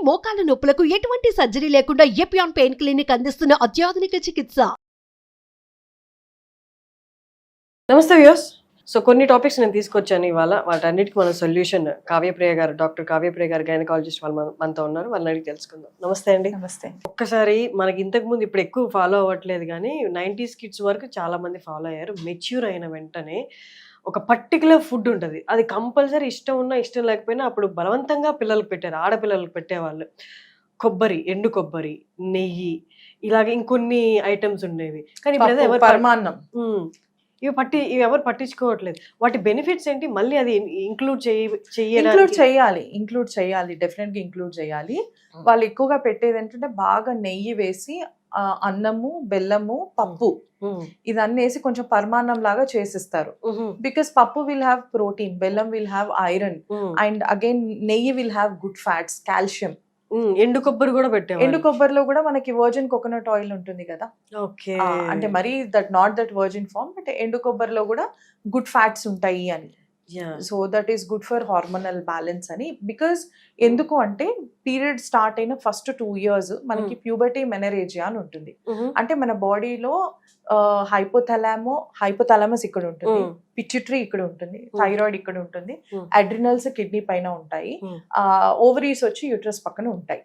మోకాల నొప్పులకు ఎటువంటి సర్జరీ లేకుండా ఎపియాన్ పెయిన్ క్లినిక్ అందిస్తున్న అత్యాధునిక చికిత్స. నమస్తే వ్యూస్. సో కొన్ని టాపిక్స్ నేను తీసుకొచ్చాను ఇవాళ. వాటన్నిటికీ మన సొల్యూషన్ కావ్యప్రియ గారు, డాక్టర్ కావ్యప్రియ గారు, గైనకాలజిస్ట్ వాళ్ళు మనతో ఉన్నారు. వాళ్ళని అడిగి తెలుసుకుందాం. నమస్తే అండి. నమస్తే. ఒక్కసారి మనకి ఇంతకు ముందు ఇప్పుడు ఎక్కువ ఫాలో అవ్వట్లేదు కానీ 90s కిడ్స్ వరకు చాలా మంది ఫాలో అయ్యారు. మెచ్యూర్ అయిన వెంటనే ఒక పర్టికులర్ ఫుడ్ ఉంటుంది, అది కంపల్సరీ ఇష్టం ఉన్నా ఇష్టం లేకపోయినా అప్పుడు బలవంతంగా పిల్లలకు పెట్టారు, ఆడపిల్లలకు పెట్టేవాళ్ళు. కొబ్బరి, ఎండు కొబ్బరి, నెయ్యి, ఇలాగే ఇంకొన్ని ఐటమ్స్ ఉండేవి. కానీ ఇప్పుడు ఎవరు పరమాన్నం ఇవి ఎవరు పట్టించుకోవట్లేదు. వాటి బెనిఫిట్స్ ఏంటి? మళ్ళీ అది ఇంక్లూడ్ చేయాలి, డెఫినెట్ గా ఇంక్లూడ్ చేయాలి. వాళ్ళు ఎక్కువగా పెట్టేది ఏంటంటే బాగా నెయ్యి వేసి అన్నము, బెల్లము, పప్పు ఇదన్నీ వేసి కొంచెం పరమాన్నం లాగా చేసిస్తారు. Because pappu will have protein, bellam will have iron, and again neyyi will have good fats, calcium. ఎండు కొబ్బరి కూడా పెట్టాము. ఎండు కొబ్బరిలో కూడా మనకి వర్జిన్ కోకోనట్ ఆయిల్ ఉంటుంది కదా. ఓకే. అంటే మరి not that virgin form, but ఎండు కొబ్బరిలో కూడా గుడ్ ఫ్యాట్స్ ఉంటాయి అని. So that is good for hormonal balance అని. బికాస్ ఎందుకు అంటే పీరియడ్ స్టార్ట్ అయిన ఫస్ట్ 2 years మనకి ప్యూబర్టీ మెనరేజియా అని ఉంటుంది. అంటే మన బాడీలో హైపోథాలమస్ ఇక్కడ ఉంటుంది, పిట్యూటరీ ఇక్కడ ఉంటుంది, థైరాయిడ్ ఇక్కడ ఉంటుంది, అడ్రినల్స్ కిడ్నీ పైన ఉంటాయి, ఓవరీస్ వచ్చి యూట్రస్ పక్కన ఉంటాయి.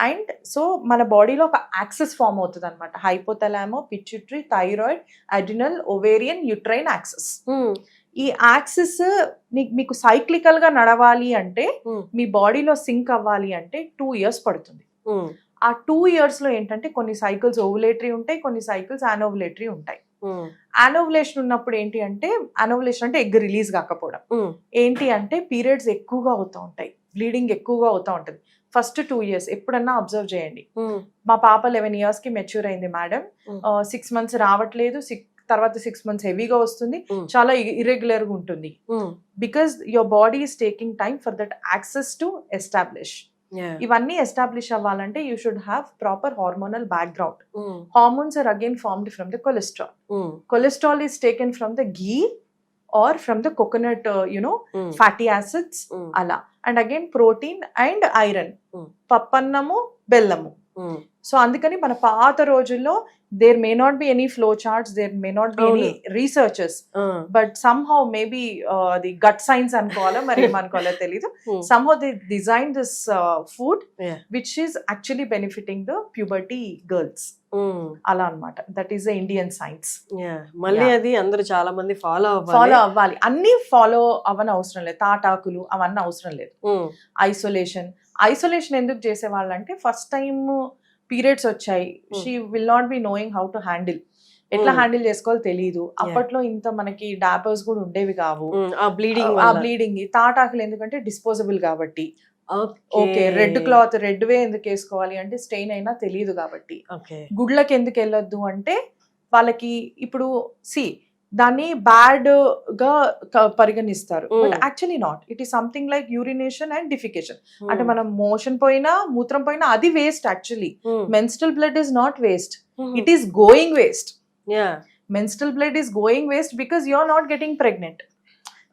అండ్ సో మన బాడీలో ఒక యాక్సెస్ ఫామ్ అవుతుంది అనమాట. Hypothalamo, pituitary, thyroid, adrenal, ovarian, uterine axis. ఈ యాక్సిస్ మీకు సైక్లికల్ గా నడవాలి అంటే, మీ బాడీలో సింక్ అవ్వాలి అంటే 2 years పడుతుంది. ఆ 2 years లో ఏంటంటే కొన్ని సైకిల్స్ ఓవులేటరీ ఉంటాయి, కొన్ని సైకిల్స్ యానోవులేటరీ ఉంటాయి. యానోవులేషన్ ఉన్నప్పుడు ఏంటి అంటే, యానోవులేషన్ అంటే ఎగ్ రిలీజ్ కాకపోవడం. ఏంటి అంటే పీరియడ్స్ ఎక్కువగా అవుతూ ఉంటాయి, బ్లీడింగ్ ఎక్కువగా అవుతూ ఉంటుంది ఫస్ట్ 2 years. ఎప్పుడన్నా అబ్జర్వ్ చేయండి. మా పాప 11 years కి మెచ్యూర్ అయింది మేడం. 6 months రావట్లేదు, తర్వాత 6 months హెవీగా వస్తుంది, చాలా ఇర్రెగ్యులర్ గా ఉంటుంది. Because your body is taking time for that axis to establish. ఇవన్నీ ఎస్టాబ్లిష్ అవ్వాలంటే you should have proper hormonal background. Hormones are again formed from the cholesterol. Cholesterol is taken from the ghee or from the coconut fatty acids అలా. And again protein and iron, పప్పన్నము, బెల్లము. So అందుకని మన పాత రోజుల్లో there may not be any flow charts, there may not be any researchers, but somehow maybe the gut science అనుకోవాలా మరి ఏమనుకోవాలో తెలీదు, somehow they designed this food which is actually benefiting the puberty girls. అలా అన్నమాట. That is the Indian science. మళ్ళీ అది అందరూ చాలా మంది ఫాలో అవ్వాలి. అన్ని ఫాలో అవ్వని అవసరం లేదు, తాటాకులు అవన్నీ అవసరం లేదు. ఐసోలేషన్ ఎందుకు చేసేవాళ్ళు అంటే, ఫస్ట్ టైం పీరియడ్స్ వచ్చాయి, she will not be knowing how to handle, ఎట్లా హ్యాండిల్ చేసుకోవాలో తెలియదు. అప్పట్లో ఇంత మనకి డాపర్స్ కూడా ఉండేవి కావు. ఆ బ్లీడింగ్ తాటాకులు ఎందుకంటే డిస్పోజబుల్ కాబట్టి. ఓకే, రెడ్ క్లాత్ రెడ్ వే ఎందుకు వేసుకోవాలి అంటే స్టెయిన్ అయినా తెలియదు కాబట్టి. గుడ్లకి ఎందుకు వెళ్ళొద్దు అంటే వాళ్ళకి ఇప్పుడు దాన్ని బ్యాడ్ గా పరిగణిస్తారు, but actually not. It is something like urination and defecation. అంటే మనం మోషన్ పోయినా మూత్రం పోయినా అది waste. Actually menstrual blood is not waste, it is going waste. Menstrual blood is going waste because you are not getting pregnant.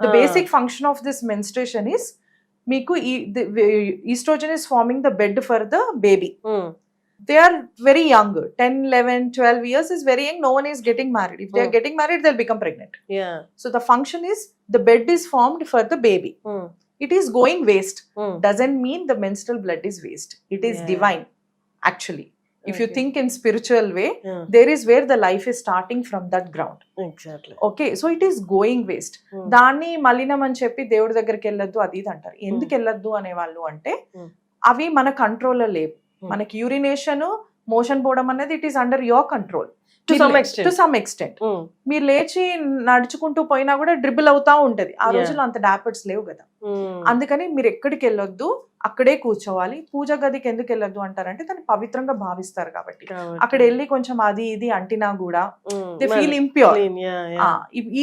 The basic function of this menstruation is meeku estrogen is forming the bed for the baby. They are very young, 10, 11, 12 years is very young. No one is getting married. If they are getting married, they'll become pregnant. So the function is the bed is formed for the baby. It is going waste. Doesn't mean the menstrual blood is waste. It is divine actually. If you think in spiritual way, there is where the life is starting from that ground. Exactly. Okay, so it is going waste. దాన్ని మలినం అని చెప్పి దేవుడి దగ్గరికి వెళ్ళొద్దు అది ఇది అంటారు. ఎందుకు వెళ్ళొద్దు అనేవాళ్ళు అంటే, అవి మన కంట్రోల్లో లేవు. మనకి యూరినేషన్, మోషన్ పోవడం అనేది it is under your control to some extent. మీరు లేచి నడుచుకుంటూ పోయినా కూడా డ్రిబుల్ అవుతా ఉంటది. ఆ రోజుల్లో అంత డాపర్స్ లేవు కదా. అందుకని మీరు ఎక్కడికి వెళ్ళొద్దు, అక్కడే కూర్చోవాలి. పూజ గదికి ఎందుకు వెళ్ళొద్దు అంటారంటే దాన్ని పవిత్రంగా భావిస్తారు కాబట్టి. అక్కడ వెళ్ళి కొంచెం అది ఇది అంటినా కూడా దే ఫీల్ ఇంప్యూర్.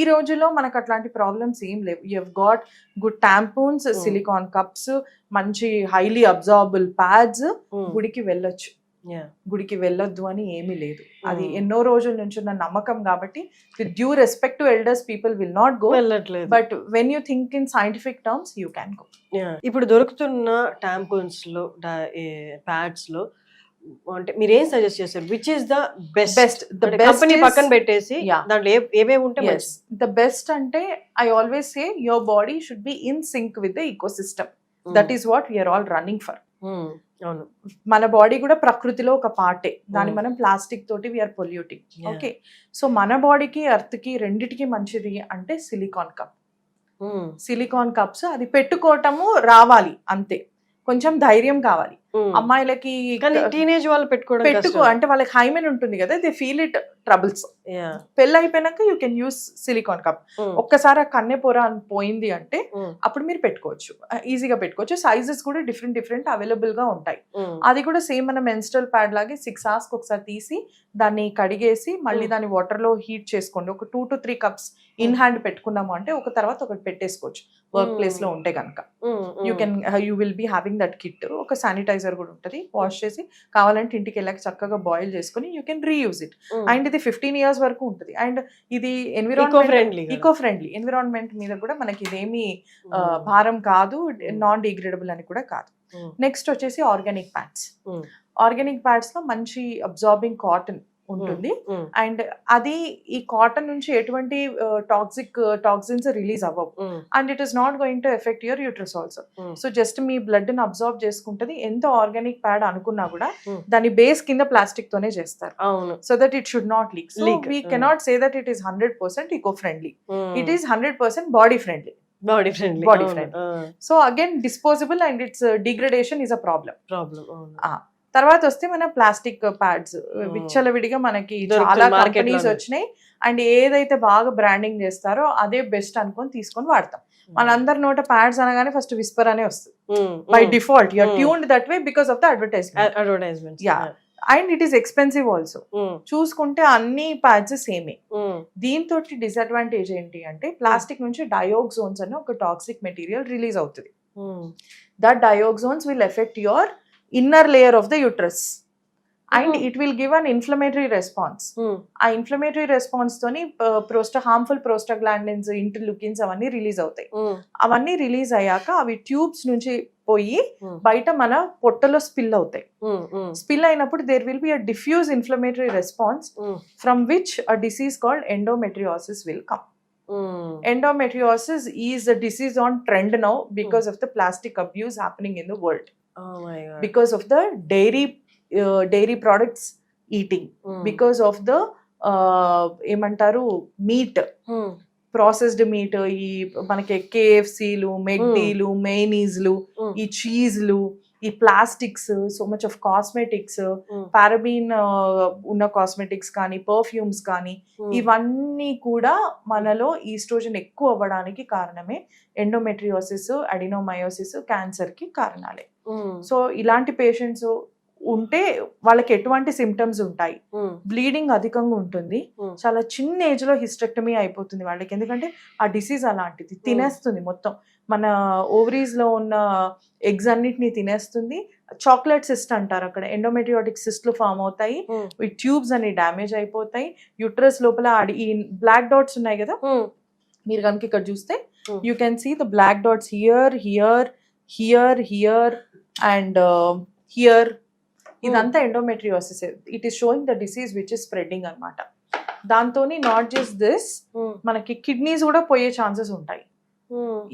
ఈ రోజుల్లో మనకు అట్లాంటి ప్రాబ్లమ్స్ ఏం లేవు. You have got good tampons, silicone cups, మంచి హైలీ అబ్జార్బుల్ ప్యాడ్స్. గుడికి వెళ్ళొచ్చు. Yeah. గుడికి వెళ్ళొద్దు అని ఏమీ లేదు. అది ఎన్నో రోజుల నుంచి ఉన్న నమ్మకం కాబట్టి with due respect to elders people will not go, వెళ్ళట్లేదు. But when you think in scientific terms you can go. ఇప్పుడు దొరుకుతున్న టాంపూన్స్ లో ప్యాడ్స్ లో అంటే మీరు ఏం సజెస్ట్ చేస్తారు? Which is the best? Company పక్కన పెట్టేసి దాంట్లో ఏవేవి ఉంటే ద బెస్ట్ అంటే I always say your body should be in sync with the ecosystem. That is what we're all running for. అవును, మన బాడీ కూడా ప్రకృతిలో ఒక పార్టే. దాన్ని మనం ప్లాస్టిక్ తోటి వీఆర్ పొల్యూటింగ్. ఓకే, సో మన బాడీకి ఎర్త్ కి రెండిటికి మంచిది అంటే సిలికాన్ కప్. సిలికాన్ కప్స్ అది పెట్టుకోవటము రావాలి అంతే, కొంచెం ధైర్యం కావాలి. అమ్మాయిలకి టీనేజ్ వాళ్ళు పెట్టుకో అంటే వాళ్ళకి హైమెన్ ఉంటుంది కదా, దే ఫీల్ ఇట్ ట్రబుల్స్. పెళ్ళి అయిపోయినాక you can use silicon cup. ఒక్కసారి ఆ కన్నె పొర పోయింది అంటే అప్పుడు మీరు పెట్టుకోవచ్చు, ఈజీగా పెట్టుకోవచ్చు. సైజెస్ కూడా డిఫరెంట్ అవైలబుల్ గా ఉంటాయి. అది కూడా సేమ్ మన మెన్స్ట్రల్ ప్యాడ్ లాగే 6 hours ఒకసారి తీసి దాన్ని కడిగేసి మళ్ళీ దాన్ని వాటర్ లో హీట్ చేసుకోండి. ఒక 2 to 3 cups ఇన్ హ్యాండ్ పెట్టుకున్నాము అంటే ఒక తర్వాత ఒకటి పెట్టేసుకోవచ్చు వర్క్ ప్లేస్ లో ఉంటే కనుక. You will be having that kit. ఒక శానిటైజర్ కూడా ఉంటుంది, వాష్ చేసి కావాలంటే ఇంటికి వెళ్ళాక చక్కగా బాయిల్ చేసుకుని you can reuse it. And ఇది 15 years వరకు ఉంటుంది. అండ్ ఇది ఈకో ఫ్రెండ్లీ ఎన్విరాన్మెంట్ మీద కూడా మనకి ఇదేమి భారం కాదు, నాన్ డిగ్రేడబుల్ అని కూడా కాదు. నెక్స్ట్ వచ్చేసి ఆర్గానిక్ ప్యాడ్స్. ఆర్గానిక్ ప్యాడ్స్ లో మంచి అబ్జార్బింగ్ కాటన్ ఉంటుంది. అండ్ అది ఈ కాటన్ నుంచి ఎటువంటి టాక్సిన్స్ రిలీజ్ అవ్వవు. And it is not going to effect your uterus also. So just me blood ని అబ్జార్బ్ చేసుకుంటది. ఎంత ఆర్గానిక్ ప్యాడ్ అనుకున్నా కూడా దాని బేస్ కింద ప్లాస్టిక్ తోనే చేస్తారు, so that it should not leak. So we cannot say that it is 100% eco friendly. It is 100% body friendly. So again disposable and its degradation is a problem. తర్వాత వస్తే మన plastic pods విచ్చలవిడిగా మనకి చాలా companies వచ్చినాయి. And ఏదైతే బాగా branding చేస్తారో అదే బెస్ట్ అనుకొని తీసుకొని వాడతాం. మనందరి నోట ప్యాడ్స్ అనగానే ఫస్ట్ విస్పర్ అనే వస్తుంది by default. You're tuned that way because of the advertisement. Yeah, and it is expensive also. చూసుకుంటే అన్ని ప్యాడ్స్ సేమే. దీంతో డిసడ్వాంటేజ్ ఏంటి అంటే ప్లాస్టిక్ నుంచి డయోక్సోన్స్ అని ఒక టాక్సిక్ మెటీరియల్ రిలీజ్ అవుతుంది. That dioxins will effect your inner layer of the uterus and it will give an inflammatory response. ఆ ఇన్ఫ్లమేటరీ రెస్పాన్స్ తోని హార్మ్ఫుల్ ప్రోస్టాగ్లాండిన్స్, ఇంటర్లూకిన్స్ అవన్నీ రిలీజ్ అవుతాయి. అవన్నీ రిలీజ్ అయ్యాక అవి ట్యూబ్స్ నుంచి పోయి బయట మన పొట్టలో స్పిల్ అవుతాయి. స్పిల్ అయినప్పుడు there will be a diffuse inflammatory response from which a disease called endometriosis will come. Endometriosis is a disease on trend now because of the plastic abuse happening in the world. Oh my God. Because of the dairy products eating, because of the ఏమంటారు meet, processed meet, ఈ మనకి KFCలు, మెక్డీలు, మెయినీస్లు, ఈ చీజ్లు, ఈ plastics, so much of cosmetics, paraben ఉన్న cosmetics కానీ perfumes కానీ ఇవన్నీ కూడా మనలో ఈస్ట్రోజన్ ఎక్కువ అవ్వడానికి కారణమే ఎండోమెట్రియోసిస్, అడినోమయోసిస్, క్యాన్సర్ కి కారణాలే. సో ఇలాంటి పేషెంట్స్ ఉంటే వాళ్ళకి ఎటువంటి సిమ్టమ్స్ ఉంటాయి? బ్లీడింగ్ అధికంగా ఉంటుంది, చాలా చిన్న ఏజ్ లో హిస్టెక్టమీ అయిపోతుంది వాళ్ళకి, ఎందుకంటే ఆ డిసీజ్ అలాంటిది తినేస్తుంది మొత్తం. మన ఓవరీస్ లో ఉన్న ఎగ్స్ అన్నిటిని తినేస్తుంది. చాక్లెట్ సిస్ట్ అంటారు, అక్కడ ఎండోమెట్రియోటిక్ సిస్ట్లు ఫామ్ అవుతాయి, ఈ ట్యూబ్స్ అన్ని డ్యామేజ్ అయిపోతాయి. యూట్రస్ లోపల ఈ బ్లాక్ డాట్స్ ఉన్నాయి కదా, మీరు కనుక ఇక్కడ చూస్తే you can see the black dots here here here here and here. ఇదంతా endometriosis. It is showing the disease which is spreading అనమాట. దాంతో నాట్ జస్ట్ దిస్, మనకి కిడ్నీస్ కూడా పోయే ఛాన్సెస్ ఉంటాయి.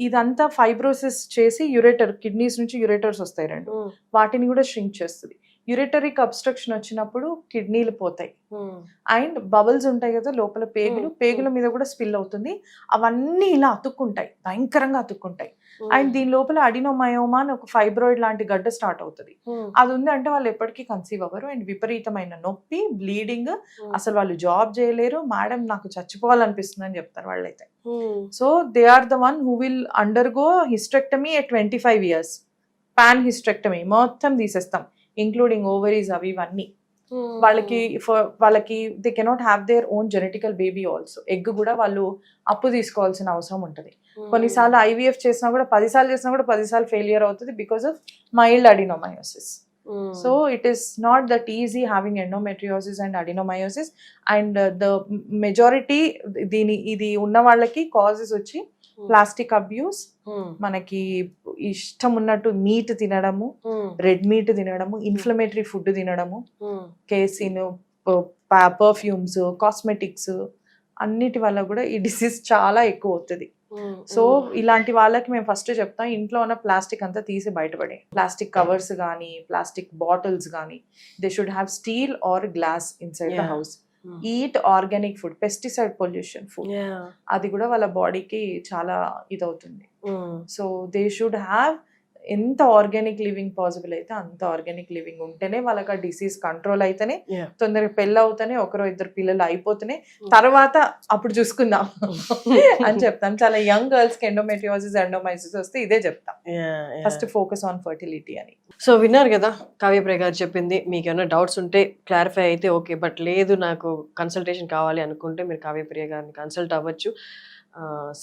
ఇదంతా ఫైబ్రోసిస్ చేసి యురేటర్, కిడ్నీస్ నుంచి యురేటర్స్ వస్తాయి రెండు, వాటిని కూడా ష్రింక్ చేస్తుంది. యురేటరీకి అబ్స్ట్రక్షన్ వచ్చినప్పుడు కిడ్నీలు పోతాయి. అండ్ బబుల్స్ ఉంటాయి కదా లోపల, పేగుల మీద కూడా స్పిల్ అవుతుంది. అవన్నీ ఇలా అతుక్కుంటాయి, భయంకరంగా అతుక్కుంటాయి. అండ్ దీని లోపల అడినోమయోమా అని ఒక ఫైబ్రాయిడ్ లాంటి గడ్డ స్టార్ట్ అవుతుంది. అది ఉంది అంటే వాళ్ళు ఎప్పటికీ కన్సీవ్ అవ్వరు. అండ్ విపరీతమైన నొప్పి, బ్లీడింగ్, అసలు వాళ్ళు జాబ్ చేయలేరు. మేడం నాకు చచ్చిపోవాలనిపిస్తుంది అని చెప్తారు వాళ్ళైతే. So they are the one who will undergo hysterectomy at 25 years. Pan hysterectomy మొత్తం తీసేస్తాం, ఇంక్లూడింగ్ ఓవరీస్ అవి ఇవన్నీ. వాళ్ళకి they cannot have their own genetical baby also. Egg కూడా వాళ్ళు అప్పు తీసుకోవాల్సిన అవసరం ఉంటుంది. కొన్నిసార్లు IVF చేసినా కూడా 10 సార్లు చేసినా కూడా 10 సార్లు ఫెయిలియర్ అవుతుంది because of mild adenomyosis. So it is not that easy having endometriosis and adenomyosis, and the majority ఇది ఉన్న వాళ్ళకి causes వచ్చి ప్లాస్టిక్ అబ్యూస్, మనకి ఇష్టం ఉన్నట్టు మీట్ తినడము, రెడ్ మీట్ తినడము, ఇన్ఫ్లమేటరీ ఫుడ్ తినడము, కేసిన్, పర్ఫ్యూమ్స్, కాస్మెటిక్స్ అన్నిటి వల్ల కూడా ఈ డిసీజ్ చాలా ఎక్కువ అవుతుంది. సో ఇలాంటి వాళ్ళకి మేము ఫస్ట్ చెప్తాం, ఇంట్లో ఉన్న ప్లాస్టిక్ అంతా తీసి బయటపడే, ప్లాస్టిక్ కవర్స్ కానీ ప్లాస్టిక్ బాటిల్స్ కానీ they should have steel are glass inside the house. Eat organic food, pesticide pollution food, అది కూడా వాళ్ళ బాడీకి చాలా ఇదవుతుంది. సో దే షుడ్ హ్యావ్ ఎంత ఆర్గానిక్ లివింగ్ పాసిబుల్ అయితే అంత ఆర్గానిక్ లివింగ్ ఉంటేనే వాళ్ళకి ఆ డిసీజ్ కంట్రోల్ అయితేనే, తొందరగా పెళ్ళి అవుతానే, ఒకరో ఇద్దరు పిల్లలు అయిపోతేనే తర్వాత అప్పుడు చూసుకుందాం అని చెప్తాం. చాలా యంగ్ గర్ల్స్ కి ఎండోమెట్రియోసిస్ వస్తే ఇదే చెప్తాం, ఫస్ట్ ఫోకస్ ఆన్ ఫర్టిలిటీ అని. సో విన్నారు కదా కావ్యప్రియ గారు చెప్పింది. మీకు ఏమైనా డౌట్స్ ఉంటే క్లారిఫై అయితే ఓకే, బట్ లేదు నాకు కన్సల్టేషన్ కావాలి అనుకుంటే మీరు కావ్యప్రియ గారిని కన్సల్ట్ అవ్వచ్చు.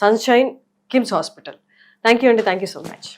Sunshine KIMS hospital. Thank you అండి, థ్యాంక్ యూ సో మచ్.